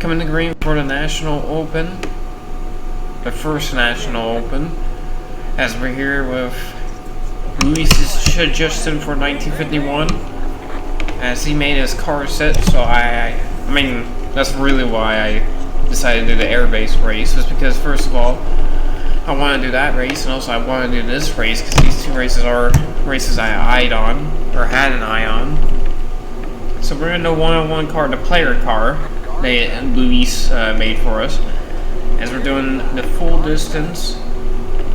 coming to green for the National Open, the first National Open, as we're here with Luis Justin for 1951, as he made his car set. So I mean, that's really why I decided to do the airbase race, was because first of all, I want to do that race, and also I want to do this race because these two races are races I eyed on, or had an eye on. So we're in the one-on-one car, the player car that Luis made for us, as we're doing the full distance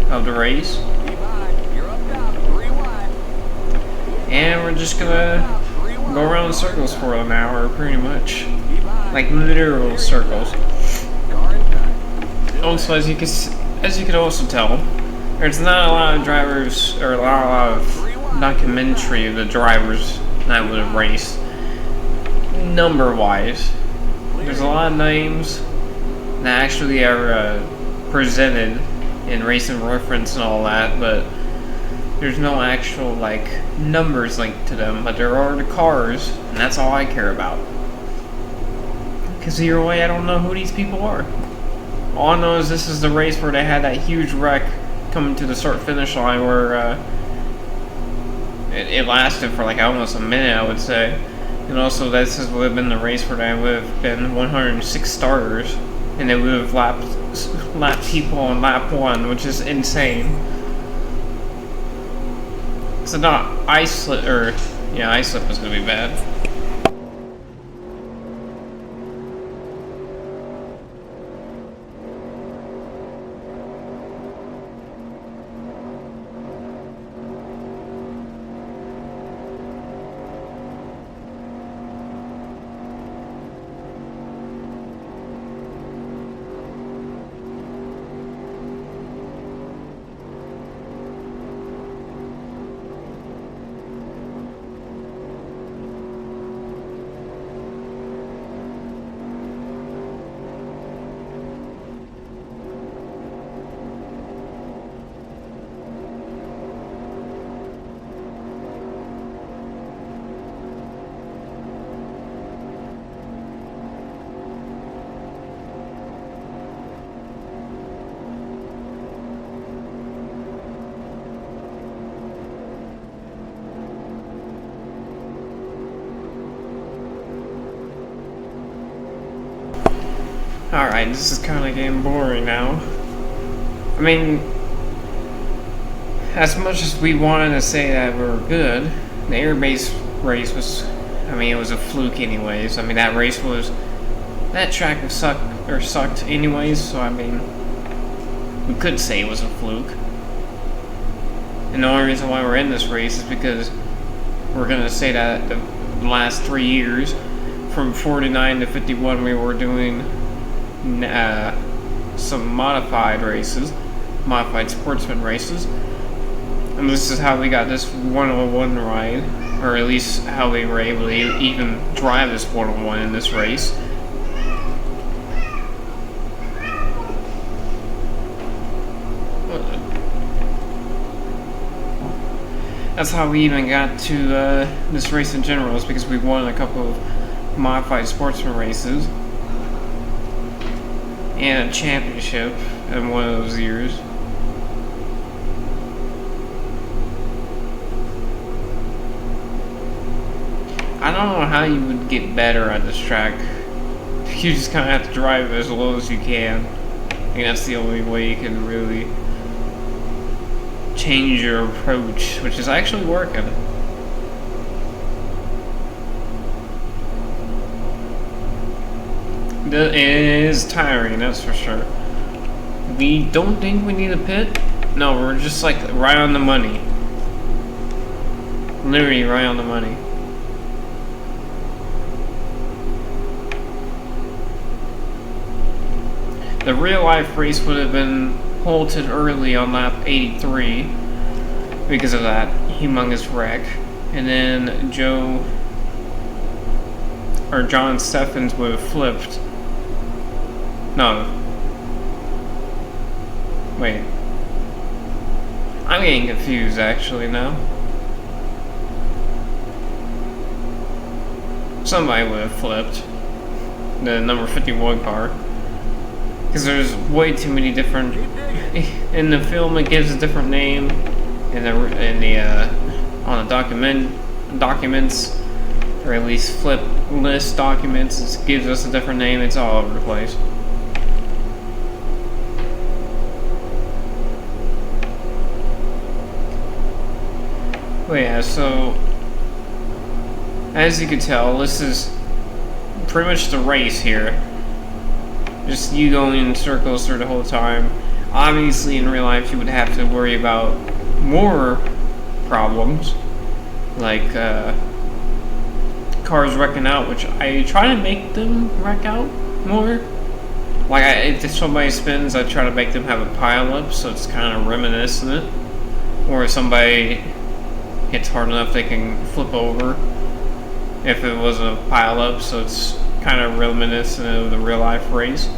of the race. And we're just gonna go around in circles for an hour, pretty much. Like literal circles. Also, as you can also tell, there's not a lot of drivers, or a lot of documentary of the drivers that would have raced. Number-wise, there's a lot of names that actually are presented in Racing Reference and all that, but there's no actual numbers linked to them. But there are the cars, and that's all I care about. Because either way, I don't know who these people are. All I know is this is the race where they had that huge wreck coming to the start-finish line, where it lasted for almost a minute, I would say. And also, this would have been the race where there would have been 106 starters, and they would have lapped people on lap 1, which is insane. So not ice slip, ice slip was gonna be bad. Alright, this is kind of getting boring now. I mean, as much as we wanted to say that we were good, the airbase race was, it was a fluke anyways. That race was, that track sucked anyways, so we could say it was a fluke. And the only reason why we're in this race is because we're going to say that the last 3 years, from 49 to 51, we were doing some modified sportsman races, and this is how we got this 101 ride, or at least how we were able to even drive this 101 in this race. That's how we even got to this race in general, is because we won a couple of modified sportsman races and a championship in one of those years. I don't know how you would get better at this track. You just kind of have to drive as low as you can. I think that's the only way you can really change your approach, which is actually working. It is tiring, that's for sure. We don't think we need a pit. No, we're just right on the money. Literally right on the money. The real life race would have been halted early on lap 83 because of that humongous wreck. And then John Steffens would have flipped. No. Wait. I'm getting confused actually now. Somebody would have flipped. the number 51 car. Because there's way too many different... In the film, it gives a different name. On the documents, or at least flip list documents, it gives us a different name. It's all over the place. But yeah, so as you can tell, this is pretty much the race here. Just you going in circles through the whole time. Obviously, in real life, you would have to worry about more problems, like cars wrecking out, which I try to make them wreck out more. Like, if somebody spins, I try to make them have a pile up, so it's kind of reminiscent. Or if somebody hits hard enough, they can flip over. If it was a pile up, so it's kind of reminiscent of the real life race.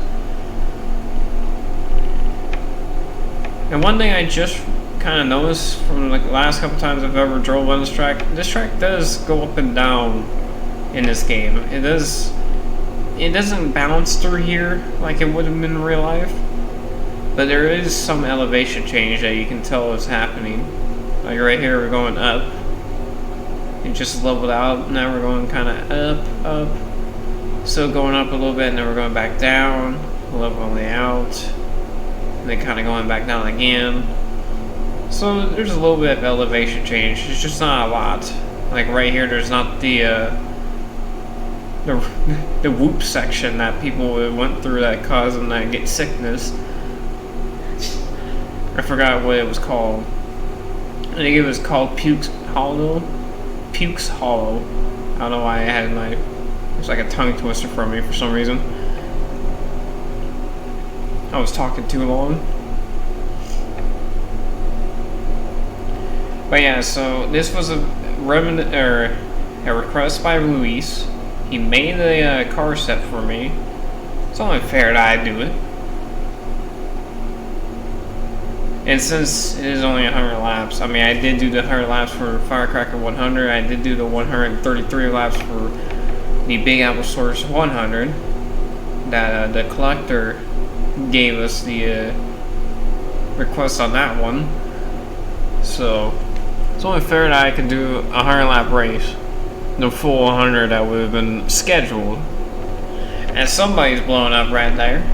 And one thing I just kind of noticed from like the last couple times I've ever drove on this track does go up and down in this game. It doesn't bounce through here like it would have been in real life, but there is some elevation change that you can tell is happening. Like right here, we're going up. It just leveled out. Now we're going kind of up. Still going up a little bit, and then we're going back down, leveling out, and then kind of going back down again. So there's a little bit of elevation change. It's just not a lot. Like right here, there's not the whoop section that people went through that caused them to get sickness. I forgot what it was called. I think it was called Puke's Hollow. Puke's Hollow. I don't know why I had my... It's like a tongue twister for me for some reason. I was talking too long. But yeah, so this was a request by Luis. He made a car set for me. It's only fair that I do it. And since it is only 100 laps, I mean, I did do the 100 laps for Firecracker 100. I did do the 133 laps for the Big Apple Source 100. That the collector gave us the request on that one. So it's only fair that I can do a 100 lap race. The full 100 that would have been scheduled. And somebody's blowing up right there.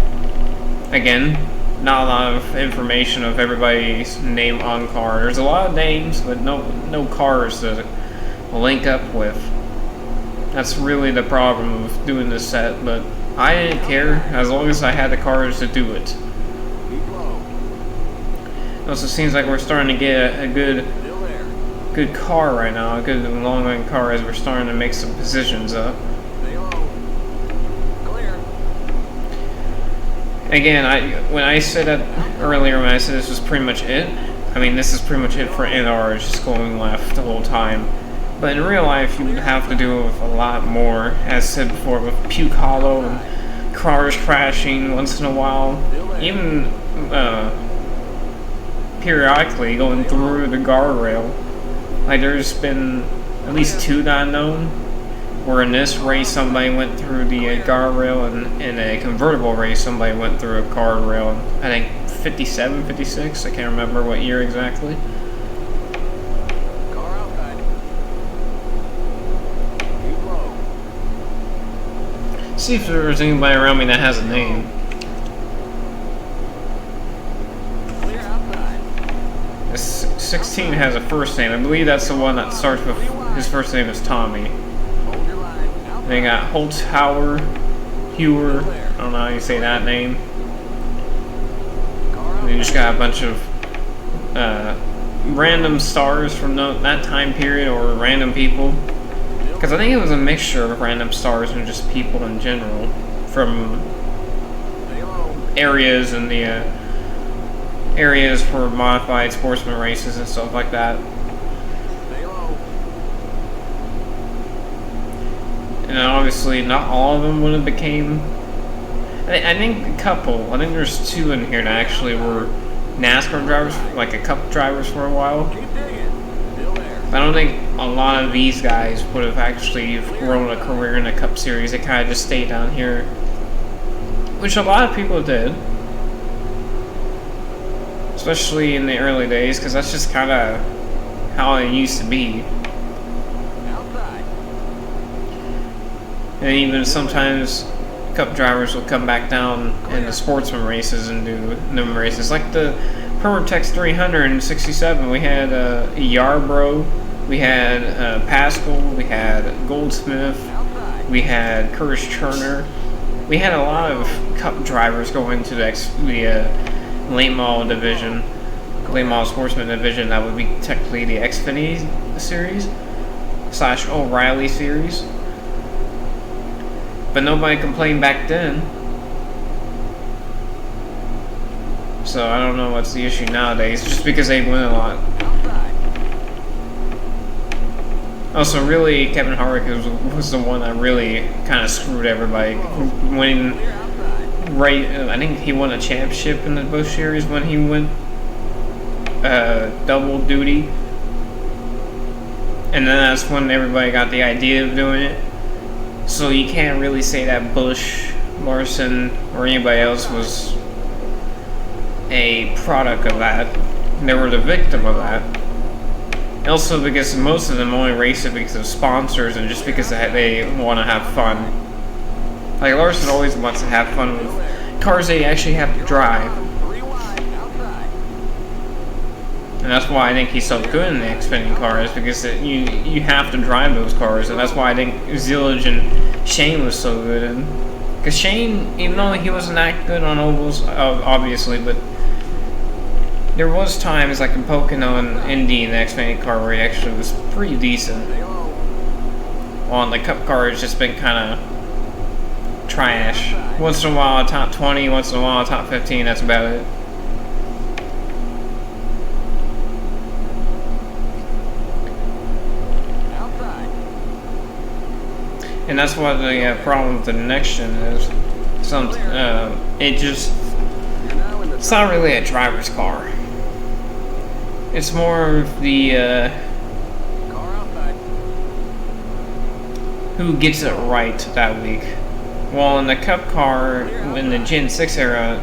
Again, not a lot of information of everybody's name on car. There's a lot of names, but no cars to link up with. That's really the problem of doing this set, but I didn't care as long as I had the cars to do it. It also seems like we're starting to get a good car right now, a good long run car, as we're starting to make some positions up. Again, when I said that earlier, when I said this was pretty much it, I mean this is pretty much it for NR, just going left the whole time. But in real life, you would have to do a lot more, as said before, with Puke Hollow and cars crashing once in a while, even periodically going through the guardrail. Like there's been at least 2 that I know, where in this race somebody went through the guardrail, and in a convertible race somebody went through a guardrail. I think 57, 56, I can't remember what year exactly. See if there's anybody around me that has a name. This 16 has a first name. I believe that's the one that starts with his first name is Tommy. And they got Holtzhauer, Hewer, I don't know how you say that name. And you just got a bunch of random stars from that time period, or random people. Because I think it was a mixture of random stars and just people in general from areas and the areas for modified sportsman races and stuff like that. And obviously not all of them would have became... I think a couple. I think there's 2 in here that actually were NASCAR drivers, like a cup drivers for a while. I don't think a lot of these guys would have actually grown a career in the Cup Series. They kind of just stayed down here, which a lot of people did, especially in the early days, because that's just kind of how it used to be. And even sometimes Cup drivers will come back down in the sportsman races and do them races. Like the Permatex 367, we had Yarbrough, we had Pascal, we had Goldsmith, we had Curtis Turner. We had a lot of Cup drivers go into the late model division, late model sportsman division. That would be technically the Xfinity series / O'Reilly series. But nobody complained back then. So I don't know what's the issue nowadays, just because they win a lot. Also, really, Kevin Harvick was the one that really kind of screwed everybody. I think he won a championship in the Busch Series when he went double duty. And then that's when everybody got the idea of doing it. So you can't really say that Busch, Larson, or anybody else was a product of that. They were the victim of that. Also because most of them only race it because of sponsors and just because they want to have fun. Like Larson always wants to have fun with cars they actually have to drive. And that's why I think he's so good in the Xfinity cars, because you have to drive those cars, and that's why I think Zillage and Shane was so good in. Because Shane, even though he wasn't that good on ovals, obviously, but there was times like in Pocono and Indy in the Xfinity car where he actually was pretty decent. While in the Cup car, it's just been kind of trash. Once in a while a top 20, once in a while a top 15, that's about it. And that's what the problem with the next gen is. It's not really a driver's car. It's more of the who gets it right that week. While in the Cup car, in the Gen 6 era,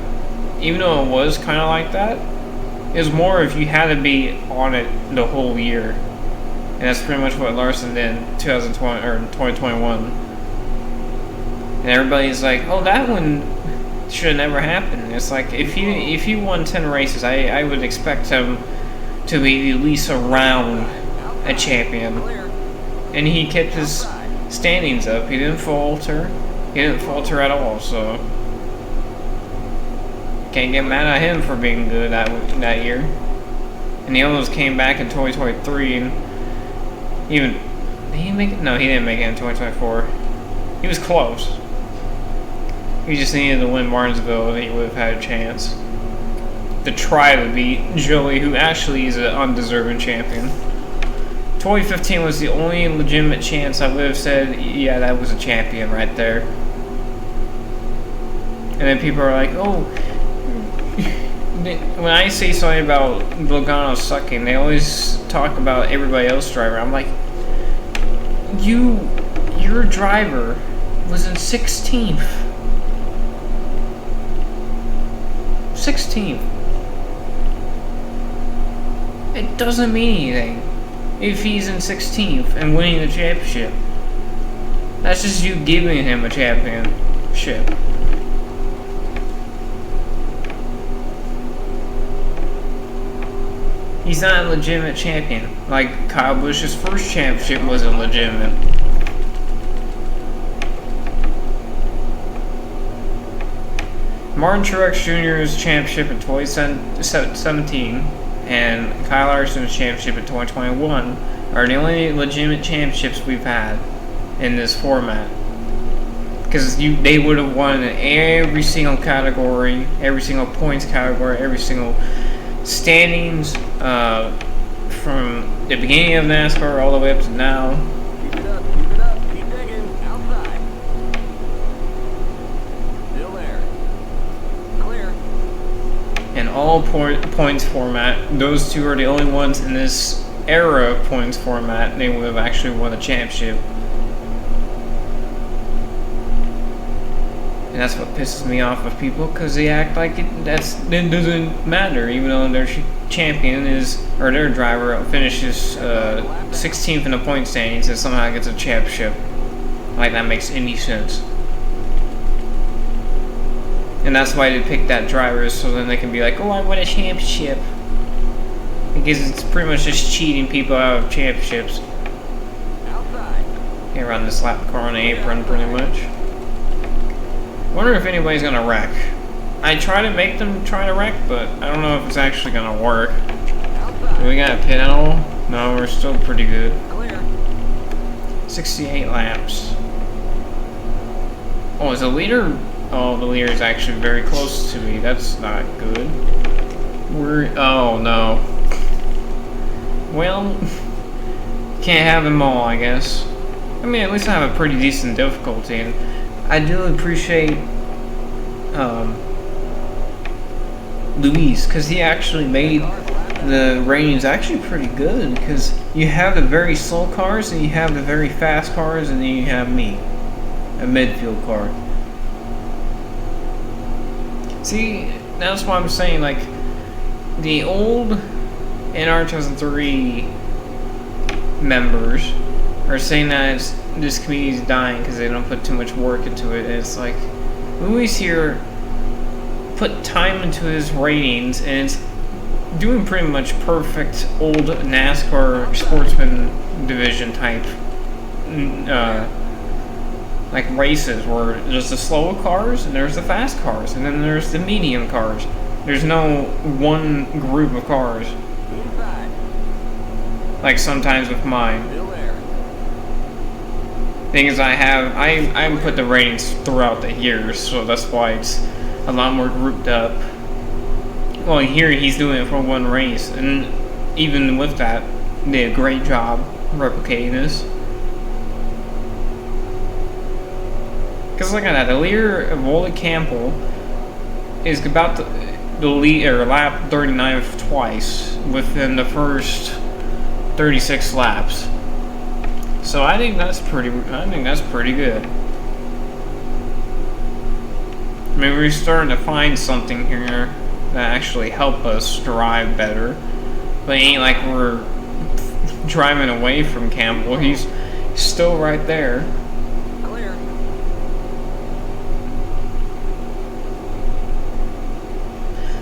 even though it was kind of like that, it was more if you had to be on it the whole year. And that's pretty much what Larson did in 2020 or 2021. And everybody's like, "Oh, that one should have never happened." It's like if he won 10 races, I would expect him to be at least around a champion. And he kept his standings up. He didn't falter. He didn't falter at all. So can't get mad at him for being good that year. And he almost came back in 2023 and. Even did he make it? No, he didn't make it in 2024. He was close. He just needed to win Martinsville, and he would have had a chance to try to beat Joey, who actually is an undeserving champion. 2015 was the only legitimate chance I would have said, yeah, that was a champion right there. And then people are like, oh. When I say something about Logano sucking, they always talk about everybody else driver. I'm like, your driver was in 16th. 16th. It doesn't mean anything if he's in 16th and winning the championship. That's just you giving him a championship. He's not a legitimate champion. Like Kyle Busch's first championship wasn't legitimate. Martin Truex Jr.'s championship in 2017 and Kyle Larson's championship in 2021 are the only legitimate championships we've had in this format. Because they would have won in every single category, every single points category, every single standings from the beginning of NASCAR all the way up to now. Keep it up, keep digging, outside. Still there. Clear. In all points format, those two are the only ones in this era points format, they would have actually won the championship. And that's what pisses me off of people, because they act like it doesn't matter, even though their champion is, or their driver finishes 16th in the point standings and somehow gets a championship. Like, that makes any sense. And that's why they pick that driver, so then they can be like, oh, I won a championship. Because it's pretty much just cheating people out of championships. Outside. Here on this lap car on the apron, pretty much. Wonder if anybody's gonna wreck. I try to make them try to wreck, but I don't know if it's actually gonna work. Do we got a pit at all? No, we're still pretty good. Clear. 68 laps. Oh, is the leader? Oh, the leader is actually very close to me. That's not good. Oh no. Well, can't have them all, I guess. I mean, at least I have a pretty decent difficulty, and I do appreciate Luis, because he actually made the ratings actually pretty good, because you have the very slow cars and you have the very fast cars, and then you have me, a midfield car. See, that's why I'm saying, like, the old NR 2003 members are saying that this community is dying because they don't put too much work into it. And it's like, Luis here put time into his ratings, and it's doing pretty much perfect old NASCAR sportsman division type like races, where there's the slow cars and there's the fast cars, and then there's the medium cars. There's no one group of cars, Inside. like sometimes with mine. Still there. Thing is, I put the ratings throughout the years, so that's why it's a lot more grouped up. Well, here he's doing it for one race, and even with that, they did a great job replicating this. Because look at that, the leader of Wally Campbell is about the lead, or lap 39 twice within the first 36 laps. So I think that's pretty good. I mean, we're starting to find something here that actually help us drive better. But it ain't like we're driving away from Campbell. He's still right there. Clear.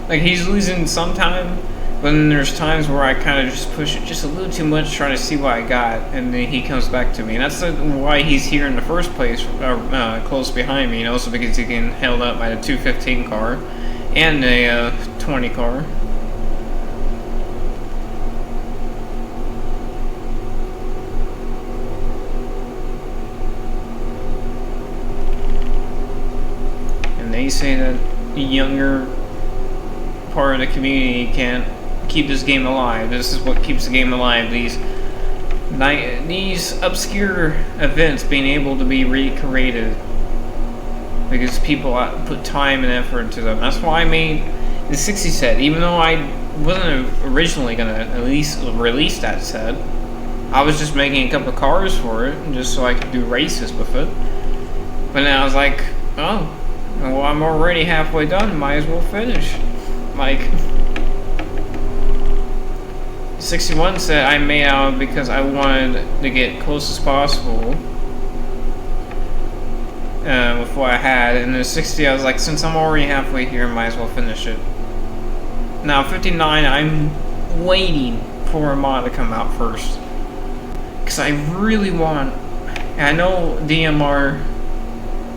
Like, he's losing sometime, but then there's times where I kind of just push it just a little too much, trying to see what I got, and then he comes back to me. And that's why he's here in the first place, close behind me, and also because he can held up by the 215 car and the 20 car. And they say that the younger part of the community can't keep this game alive. This is what keeps the game alive. These obscure events being able to be recreated because people put time and effort into them. That's why I made the 60 set, even though I wasn't originally gonna at least release that set. I was just making a couple of cars for it, just so I could do races with it. But then I was like, oh, well, I'm already halfway done. Might as well finish. Like, 61 set I made out because I wanted to get close as possible with what I had, and then 60 I was like, since I'm already halfway here, I might as well finish it. Now 59, I'm waiting for a mod to come out first, because I really want, and I know DMR,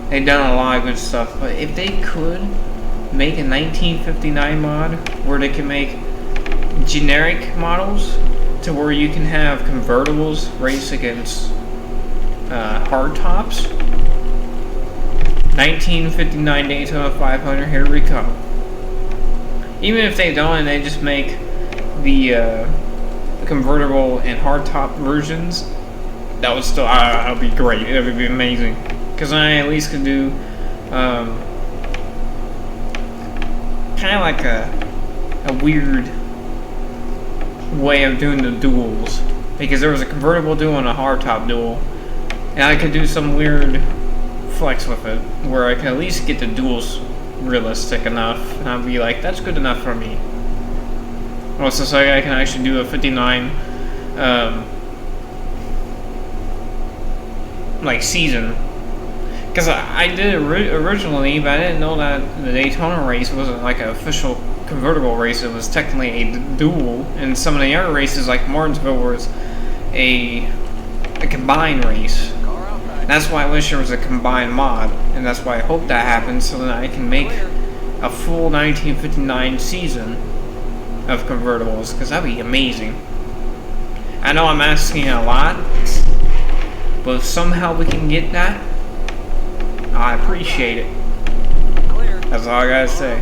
they've done a lot of good stuff, but if they could make a 1959 mod where they can make generic models to where you can have convertibles race against hard tops. 1959 Daytona 500, here we come. Even if they don't and they just make the convertible and hardtop versions, that would still that would be great. That would be amazing. Because I at least could do kind of like a weird way of doing the duels, because there was a convertible duel and a hardtop duel, and I could do some weird flex with it where I could at least get the duels realistic enough, and I'd be like, that's good enough for me. Also, so I can actually do a 59 like season, because I did it originally, but I didn't know that the Daytona race wasn't like an official convertible race. It was technically a duel, and some of the other races like Martinsville was a combined race. That's why I wish there was a combined mod, and that's why I hope that happens, so that I can make a full 1959 season of convertibles, because that'd be amazing. I know I'm asking a lot, but if somehow we can get that, I appreciate it. That's all I gotta say.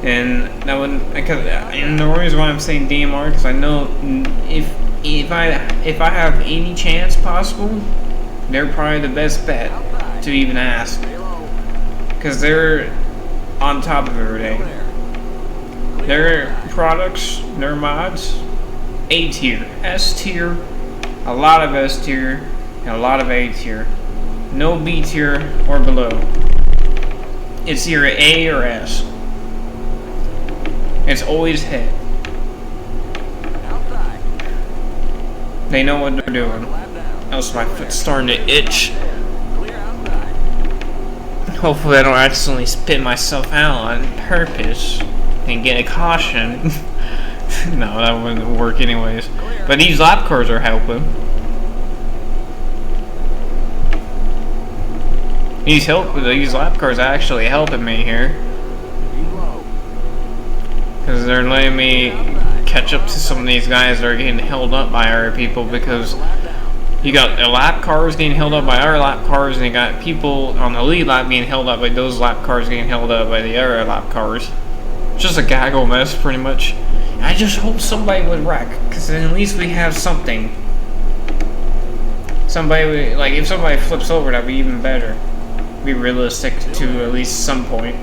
And that would, and the reason why I'm saying DMR, because I know if I have any chance possible, they're probably the best bet to even ask, because they're on top of everything. Their products, their mods, A tier, S tier, a lot of S tier, and a lot of A tier. No B tier or below. It's either A or S. It's always hit. They know what they're doing. Else my foot's starting to itch. Hopefully I don't accidentally spit myself out on purpose and get a caution. No, that wouldn't work anyways. But these lap cars are helping. These lap cars are actually helping me here. Because they're letting me catch up to some of these guys that are getting held up by other people, because you got the lap cars getting held up by other lap cars, and you got people on the lead lap being held up by those lap cars getting held up by the other lap cars. It's just a gaggle mess, pretty much. I just hope somebody would wreck, because then at least we have something. Somebody, like, if somebody flips over, that'd be even better. Be realistic to at least some point.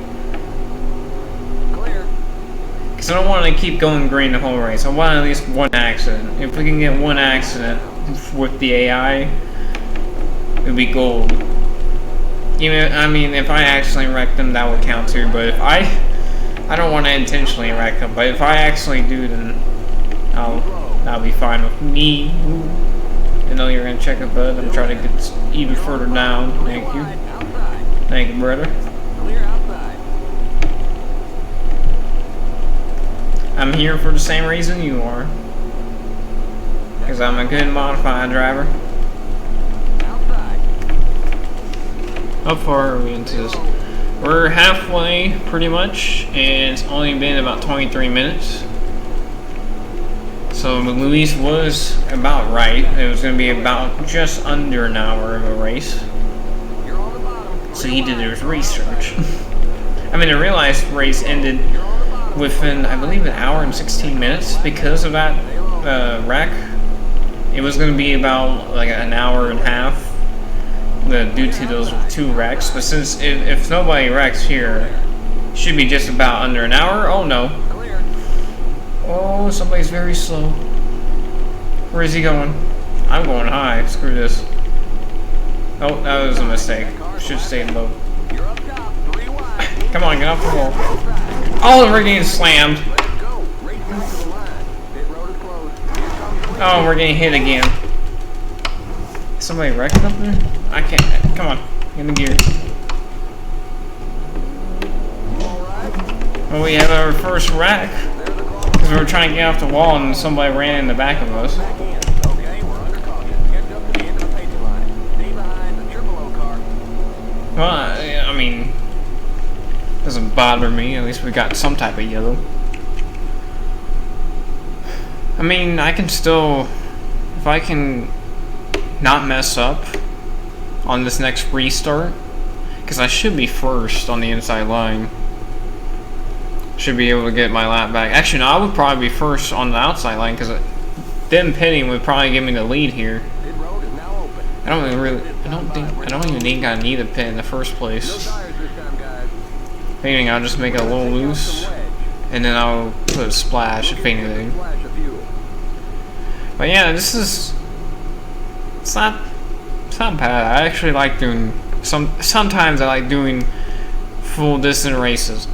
Because I don't want to keep going green the whole race. I want at least one accident. If we can get one accident with the AI, it'd be gold. Even, I mean, if I accidentally wreck them, that would count too. But if I don't want to intentionally wreck them. But if I actually do, then that'll be fine with me. I know you're gonna check it, bud. I'm trying to get even further down. Thank you. Thank you, brother. I'm here for the same reason you are. Because I'm a good modified driver. How far are we into this? We're halfway, pretty much, and it's only been about 23 minutes. So Luis was about right. It was going to be about just under an hour of a race. So he did his research. I mean, the real life race ended within, I believe, an hour and 16 minutes because of that wreck. It was going to be about like an hour and a half due to those two wrecks. But since if nobody wrecks here, it should be just about under an hour. Oh no. Oh, somebody's very slow. Where is he going? I'm going high. Screw this. Oh, that was a mistake. Should stay low. Come on, get off the wall. Oh, we're getting slammed. Oh, we're getting hit again. Somebody wrecked up there? I can't. Come on, get in the gear. Well, we have our first wreck. Because we were trying to get off the wall and somebody ran in the back of us. Well, I mean, doesn't bother me. At least we got some type of yellow. I mean, I can still, if I can not mess up on this next restart, because I should be first on the inside line. Should be able to get my lap back. Actually, no, I would probably be first on the outside line, because them pitting would probably give me the lead here. I don't even think I need a pit in the first place. If anything, I'll just make it a little loose, and then I'll put a splash if anything. But yeah, it's not bad. I actually like doing sometimes I like doing full distance races.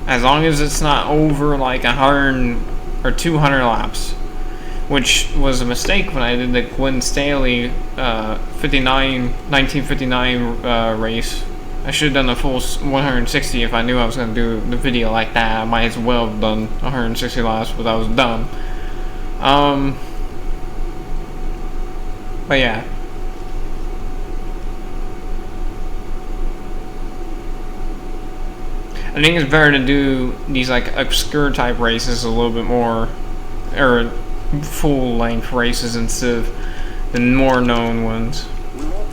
As long as it's not over like 100 or 200 laps. Which was a mistake when I did the Gwen Staley 1959 race. I should have done the full 160 if I knew I was going to do the video like that. I might as well have done 160 laps, but I was dumb. But yeah. I think it's better to do these like obscure type races a little bit more, or full length races instead of the more known ones.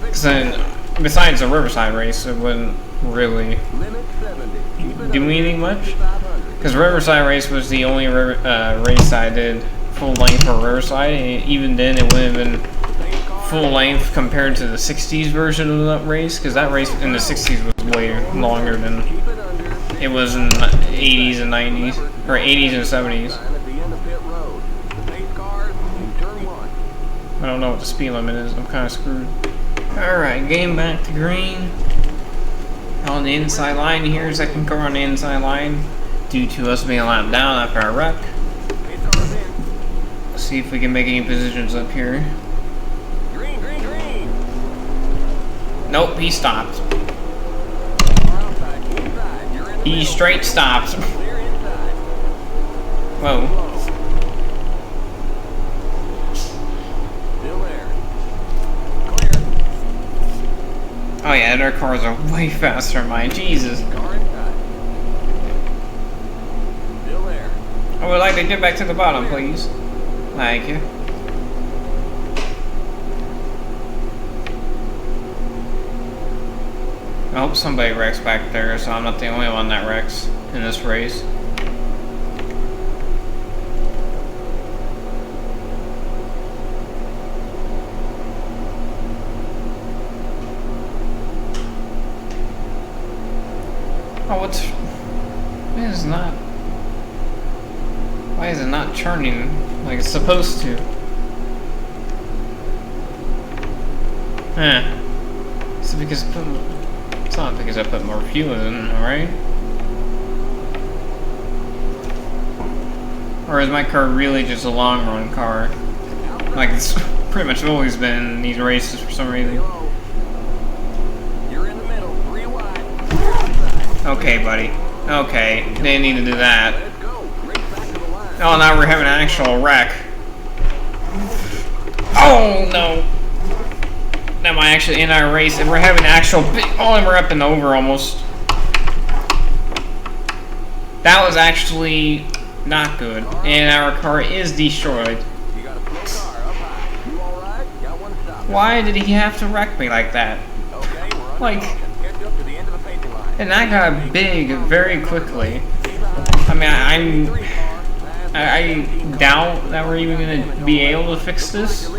Because then, besides the Riverside race, it wouldn't really do anything much. Because Riverside race was the only race I did full length for Riverside, and even then it wouldn't have been full length compared to the 60s version of that race, because that race in the 60s was way longer than it was in the 80s and 90s, or 80s and 70s. I don't know what the speed limit is, I'm kind of screwed. Alright, getting back to green. On the inside line here, second car on the inside line, due to us being a lap down after our wreck. Let's see if we can make any positions up here. Nope, he stopped. He straight stopped. Whoa. Oh yeah, their cars are way faster than mine. Jesus. I would like to get back to the bottom, please. Thank you. I hope somebody wrecks back there, so I'm not the only one that wrecks in this race. Oh, why is it not turning like it's supposed to? It's because it's not because I put more fuel in, alright? Or is my car really just a long run car? Like it's pretty much always been in these races for some reason. Okay, buddy. Okay, they need to do that. Oh, now we're having an actual wreck. Oh, no. Am I actually in our race? And we're having actual big... Oh, and we're up and over almost. That was actually not good. And our car is destroyed. Why did he have to wreck me like that? Like... And that got big very quickly. I mean, I doubt that we're even going to be able to fix this.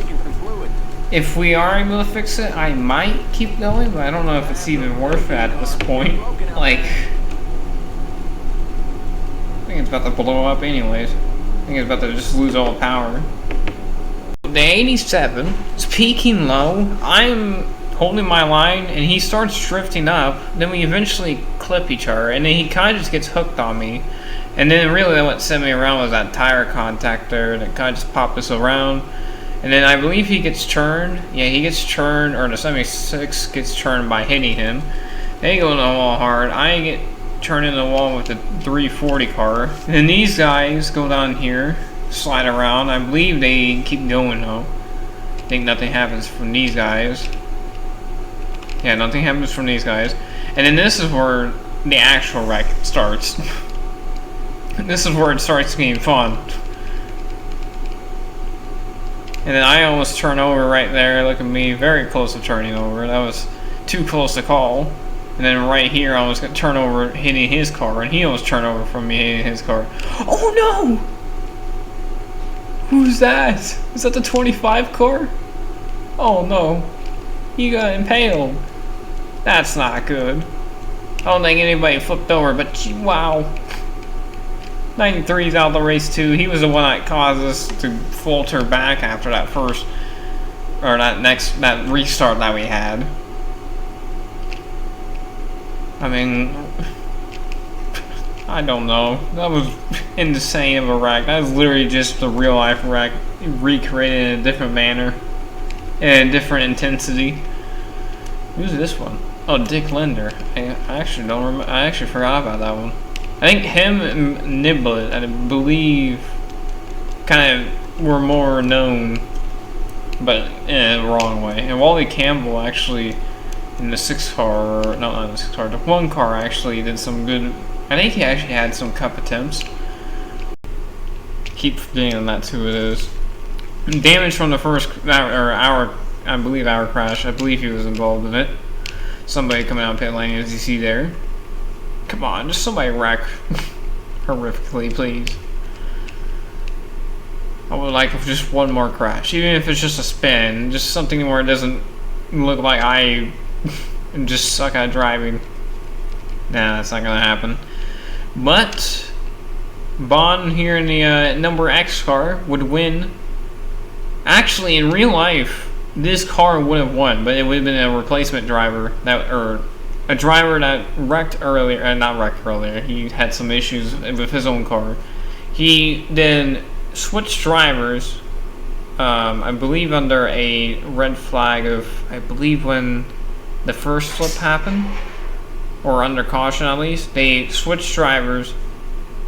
If we are able to fix it, I might keep going, but I don't know if it's even worth it at this point. Like, I think it's about to blow up anyways. I think it's about to just lose all power. The 87 is peaking low. I'm holding my line, and he starts drifting up. Then we eventually clip each other, and then he kind of just gets hooked on me. And then really what sent me around was that tire contactor that kind of just popped us around. And then I believe he gets churned. Yeah, he gets churned, or the 76 gets churned by hitting him. They go in the wall hard. I get churned in the wall with the 340 car. And then these guys go down here, slide around. I believe they keep going though. I think nothing happens from these guys. Yeah, nothing happens from these guys. And then this is where the actual wreck starts. This is where it starts getting fun. And then I almost turn over right there. Look at me, very close to turning over. That was too close to call. And then right here, I was going to turn over hitting his car. And he almost turned over from me hitting his car. Oh no! Who's that? Is that the 25 car? Oh no. He got impaled. That's not good. I don't think anybody flipped over, but wow. 93's out the race too. He was the one that caused us to falter back after that first, or that restart that we had. I mean, I don't know. That was insane of a wreck. That was literally just a real life wreck, recreated in a different manner, and a different intensity. Who's this one? Oh, Dick Linder. I actually don't remember. I actually forgot about that one. I think him and Niblet, I believe, kind of were more known, but in a wrong way. And Wally Campbell actually, in the 6 car, no, not the 6 car, the 1 car actually did some good. I think he actually had some cup attempts. Keep forgetting on that too. It is damage from the first I believe our crash. I believe he was involved in it. Somebody coming out pit lane, as you see there. Come on, just somebody wreck horrifically, please. I would like just one more crash, even if it's just a spin, just something where it doesn't look like I just suck at driving. Nah, that's not gonna happen. But Bond here in the number X car would win. Actually, in real life, this car would have won, but it would have been a replacement driver a driver that wrecked earlier, not wrecked earlier. He had some issues with his own car. He then switched drivers, I believe under a red flag of, I believe when the first flip happened, or under caution at least. They switched drivers,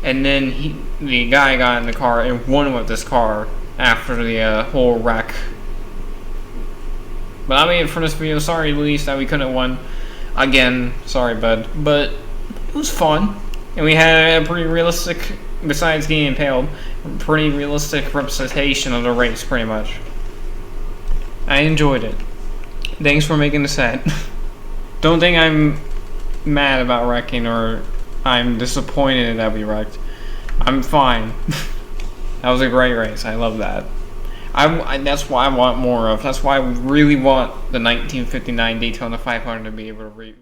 and then the guy got in the car and won with this car after the whole wreck. But I made it for this video. Sorry, Luis, that we couldn't have won. Again, sorry, bud. But it was fun. And we had a pretty realistic, besides getting impaled, pretty realistic representation of the race, pretty much. I enjoyed it. Thanks for making the set. Don't think I'm mad about wrecking or I'm disappointed that we wrecked. I'm fine. That was a great race. I love that. That's why I want more of. That's why I really want the 1959 Daytona 500 to be able to